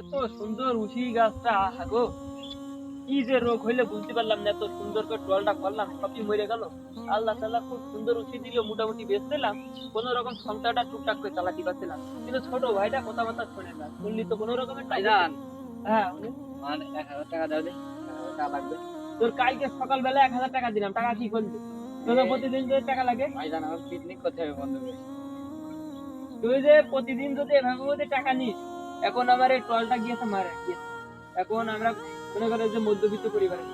এত সুন্দর উঠি গাছটা আগো, কি যে রোগ হইলে বুঝতে পারলাম না। এত সুন্দর করে টলটা করলাম, সবই মরে গেল। আল্লাহ তাআলা খুব সুন্দর উঠি দিল, মোটামুটি বেচছিলাম, কোন রকম সংসারটা টুকটাক করে চালাতে পারছিলাম। কিন্তু ছোট ভাইটা কথা বার্তা শোনে না, শুনলি তো কোন রকমের ভাইজান, হ্যাঁ আমার 1000 টাকা দাও দে, 1000 টাকা লাগবে। তোর কালকে সকালবেলা 1000 টাকা দিলাম, টাকা কি করলি? তোর প্রতিদিন যদি টাকা লাগে, ভাইজান আমার পিকনিক করতে হবে বন্ধু। তুই যে প্রতিদিন যদি এভাবে যদি টাকা নিস, এখন আমার এই টলটা গিয়েছে মারা গিয়েছে। এখন আমরা মনে করো যে মধ্যবিত্ত পরিবারের,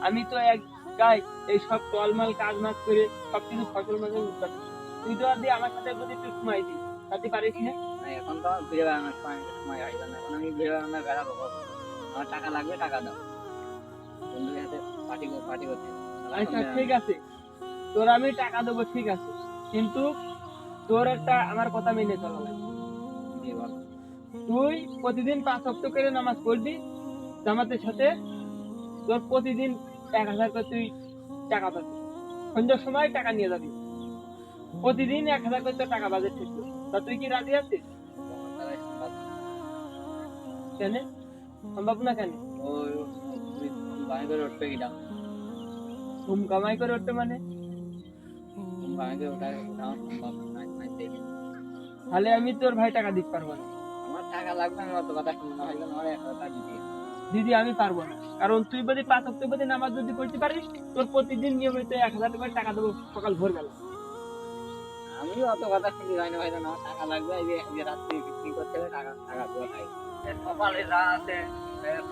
আমি তো এক গাই এই সব টলমাল কাজ মাজ করে সবকিছু ফসল মাঝে উৎপাদন। তুই তো আর দিয়ে আমার সাথে যদি তুই সময় দিস, তাতে পারিস না। এখন তো আমার ঘুরে বেড়ানোর সময় ভাইজান, এখন আমি ঘুরে বেড়ানোর বেড়াবো কখন? আমার টাকা লাগবে, টাকা দাও। বন্ধুদের সাথে পার্টি করতে হবে। আচ্ছা ঠিক আছে, তোর আমি টাকা দেবো, ঠিক আছে, কিন্তু তোর একটা আমার কথা মেনে চলা লাগবে। জি বল। তুই প্রতিদিন 5 ওয়াক্ত করে নামাজ পড়বি জামাতের সাথে। তোর প্রতিদিন 1000 করে তুই টাকা পাবি, সন্ধ্যার সময় টাকা নিয়ে যাবি। প্রতিদিন 1000 করে তোর টাকা বাজেট থাকবে। তা তুই কি রাজি আছিস? কেন সম্ভব না? কেন ওই তুই বাড়ি করে উঠবে কিনা? ঘুম কামাই করে উঠতে মানে? বাড়ি করে ওঠা সম্ভব নাই দেখি। তাহলে আমি তোর ভাই টাকা দিতে পারবো না। আমার টাকা লাগবে, আমি অত কথা শুনতে হইলে আমার 1000 টাকা দিতে হবে। দিদি আমি পারবো না, কারণ তুই যদি 5 ওয়াক্ত করে নামাজ যদি পড়তে পারিস, তোর প্রতিদিন নিয়মিত 1000 করে টাকা দেবো সকাল ভোরবেলা। আমি অত কথা শুনতে যাই না ভাইজান, আমার টাকা লাগবে। এই যে রাত্রি বিক্রি করতে হবে, টাকা টাকা দেওয়া তাই সকালে যা আছে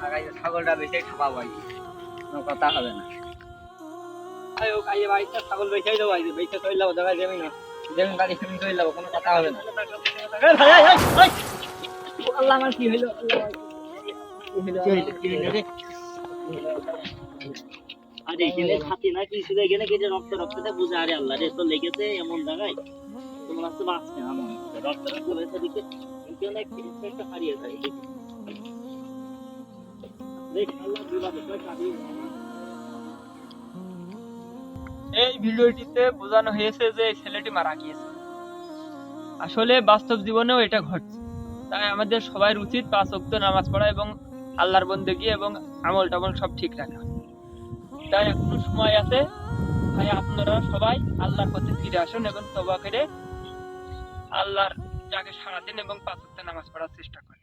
টাকা ছাগলটা বেশি খাওয়াবো, কোনো কথা হবে না। আয়ো কাইয়ে বাড়িতে ছাগল বেচাই দেবো, বেচে চলে যাবো, দেখা জমি না জমি বাড়ি ফেমি চলে যাবো, কোনো কথা হবে না। আল্লাহ আমার কি হইলো, আরে এখানে ছাতি না কি শুধু এখানে কেটে রক্ত রক্তটা বুঝে, আরে আল্লাহ রে তো লেগেছে এমন জায়গায়, তোমার কাছে বাঁচছে আমার রক্ত রক্ত হয়েছে দিকে এখানে একটা হারিয়ে যায় দেখ আল্লাহ বিবাদে কাটি। এই ভিডিওটিতে বোঝানো হয়েছে যে এই ছেলেটি মারা গিয়েছে। আসলে বাস্তব জীবনেও এটা ঘটছে। তাই আমাদের সবার উচিত 5 ওয়াক্ত নামাজ পড়া এবং আল্লাহর বন্দেগী এবং আমল টামল সব ঠিক রাখা। তাই এখনো সময় আছে, তাই আপনারা সবাই আল্লাহর পথে ফিরে আসুন এবং তওবা করে আল্লাহর ডাকে সাড়া দিন এবং 5 ওয়াক্ত নামাজ পড়ার চেষ্টা করুন।